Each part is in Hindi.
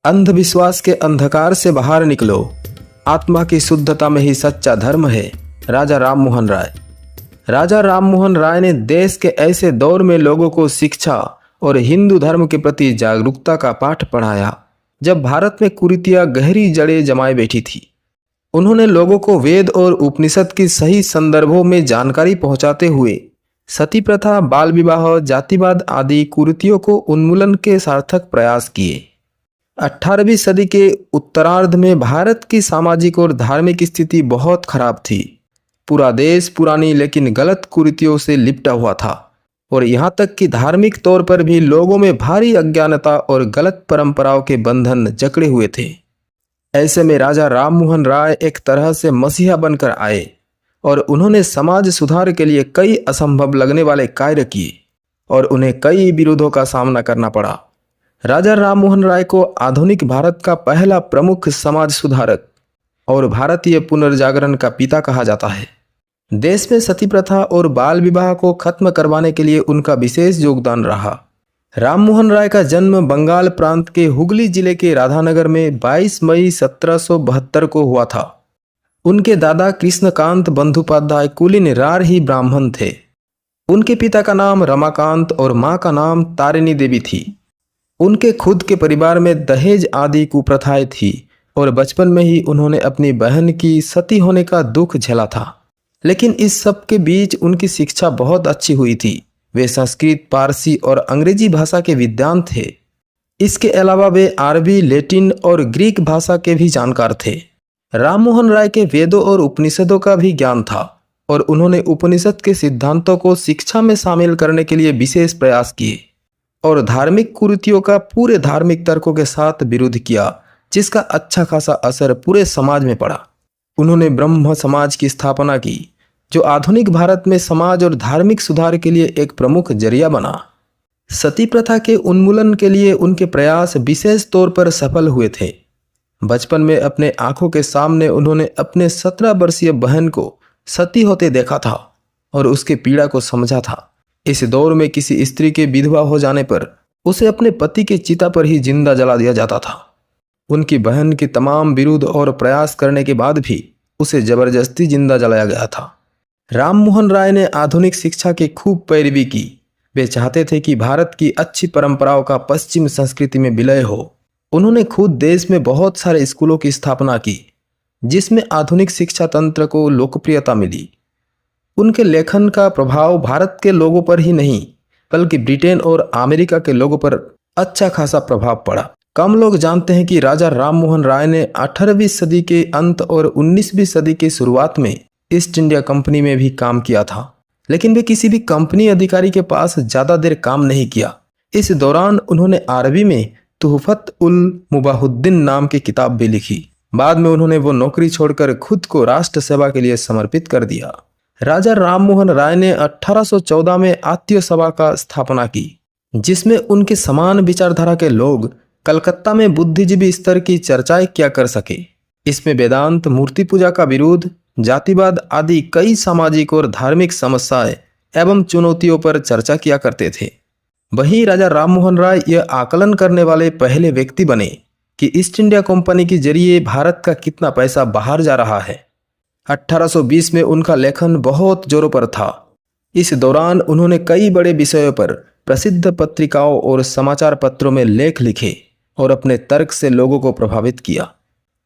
अंधविश्वास के अंधकार से बाहर निकलो, आत्मा की शुद्धता में ही सच्चा धर्म है। राजा राममोहन राय। राजा राममोहन राय ने देश के ऐसे दौर में लोगों को शिक्षा और हिंदू धर्म के प्रति जागरूकता का पाठ पढ़ाया जब भारत में कुरीतियां गहरी जड़ें जमाए बैठी थी। उन्होंने लोगों को वेद और उपनिषद की सही संदर्भों में जानकारी पहुंचाते हुए सती प्रथा, बाल विवाह, जातिवाद आदि कुरीतियों को उन्मूलन के सार्थक प्रयास किए। 18वीं सदी के उत्तरार्ध में भारत की सामाजिक और धार्मिक स्थिति बहुत खराब थी। पूरा देश पुरानी लेकिन गलत कुरीतियों से लिपटा हुआ था और यहाँ तक कि धार्मिक तौर पर भी लोगों में भारी अज्ञानता और गलत परंपराओं के बंधन जकड़े हुए थे। ऐसे में राजा राममोहन राय एक तरह से मसीहा बनकर आए और उन्होंने समाज सुधार के लिए कई असंभव लगने वाले कार्य किए और उन्हें कई विरोधों का सामना करना पड़ा। राजा राममोहन राय को आधुनिक भारत का पहला प्रमुख समाज सुधारक और भारतीय पुनर्जागरण का पिता कहा जाता है। देश में सती प्रथा और बाल विवाह को खत्म करवाने के लिए उनका विशेष योगदान रहा। राममोहन राय का जन्म बंगाल प्रांत के हुगली जिले के राधानगर में 22 मई 1772 को हुआ था। उनके दादा कृष्णकांत बंदोपाध्याय कुलीन रार ही ब्राह्मण थे। उनके पिता का नाम रमाकांत और मां का नाम तारिणी देवी थी। उनके खुद के परिवार में दहेज आदि कुप्रथाएं थी और बचपन में ही उन्होंने अपनी बहन की सती होने का दुख झेला था। लेकिन इस सब के बीच उनकी शिक्षा बहुत अच्छी हुई थी। वे संस्कृत, पारसी और अंग्रेजी भाषा के विद्वान थे। इसके अलावा वे अरबी, लैटिन और ग्रीक भाषा के भी जानकार थे। राममोहन राय के वेदों और उपनिषदों का भी ज्ञान था और उन्होंने उपनिषद के सिद्धांतों को शिक्षा में शामिल करने के लिए विशेष प्रयास किए और धार्मिक कुरीतियों का पूरे धार्मिक तर्कों के साथ विरोध किया, जिसका अच्छा खासा असर पूरे समाज में पड़ा। उन्होंने ब्रह्म समाज की स्थापना की, जो आधुनिक भारत में समाज और धार्मिक सुधार के लिए एक प्रमुख जरिया बना। सती प्रथा के उन्मूलन के लिए उनके प्रयास विशेष तौर पर सफल हुए थे। बचपन में अपने आंखों के सामने उन्होंने अपने 17 वर्षीय बहन को सती होते देखा था और उसके पीड़ा को समझा था। इस दौर में किसी स्त्री के विधवा हो जाने पर उसे अपने पति के चिता पर ही जिंदा जला दिया जाता था। उनकी बहन के तमाम विरोध और प्रयास करने के बाद भी उसे जबरदस्ती जिंदा जलाया गया था। राममोहन राय ने आधुनिक शिक्षा की खूब पैरवी की। वे चाहते थे कि भारत की अच्छी परंपराओं का पश्चिम संस्कृति में विलय हो। उन्होंने खुद देश में बहुत सारे स्कूलों की स्थापना की, जिसमें आधुनिक शिक्षा तंत्र को लोकप्रियता मिली। उनके लेखन का प्रभाव भारत के लोगों पर ही नहीं बल्कि ब्रिटेन और अमेरिका के लोगों पर अच्छा खासा प्रभाव पड़ा। कम लोग जानते हैं कि राजा राममोहन राय ने 18वीं सदी के अंत और 19वीं सदी की शुरुआत में ईस्ट इंडिया कंपनी में भी काम किया था, लेकिन वे किसी भी कंपनी अधिकारी के पास ज़्यादा देर काम नहीं किया। इस दौरान उन्होंने अरबी में तुहफत उल मुबाहुद्दीन नाम की किताब भी लिखी। बाद में उन्होंने वो नौकरी छोड़कर खुद को राष्ट्र सेवा के लिए समर्पित कर दिया। राजा राममोहन राय ने 1814 में आत्य सभा का स्थापना की, जिसमें उनके समान विचारधारा के लोग कलकत्ता में बुद्धिजीवी स्तर की चर्चाएं किया कर सके। इसमें वेदांत, मूर्ति पूजा का विरोध, जातिवाद आदि कई सामाजिक और धार्मिक समस्याएं एवं चुनौतियों पर चर्चा किया करते थे। वहीं राजा राममोहन राय यह आकलन करने वाले पहले व्यक्ति बने कि ईस्ट इंडिया कंपनी के जरिए भारत का कितना पैसा बाहर जा रहा है। 1820 में उनका लेखन बहुत जोरों पर था। इस दौरान उन्होंने कई बड़े विषयों पर प्रसिद्ध पत्रिकाओं और समाचार पत्रों में लेख लिखे और अपने तर्क से लोगों को प्रभावित किया।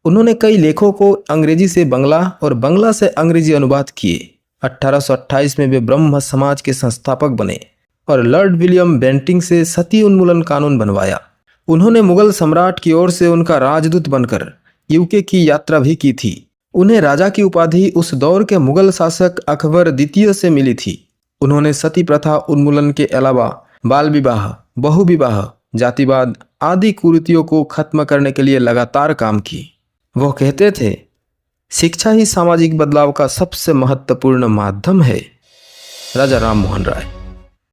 उन्होंने कई लेखों को अंग्रेजी से बंगला और बंगला से अंग्रेजी अनुवाद किए। 1828 में वे ब्रह्म समाज के संस्थापक बने और लॉर्ड विलियम बेंटिंग से सती उन्मूलन कानून बनवाया। उन्होंने मुगल सम्राट की ओर से उनका राजदूत बनकर यूके की यात्रा भी की थी। उन्हें राजा की उपाधि उस दौर के मुगल शासक अकबर द्वितीय से मिली थी। उन्होंने सती प्रथा उन्मूलन के अलावा बाल विवाह, बहुविवाह, जातिवाद आदि कुरीतियों को खत्म करने के लिए लगातार काम की। वो कहते थे, शिक्षा ही सामाजिक बदलाव का सबसे महत्वपूर्ण माध्यम है। राजा राममोहन राय।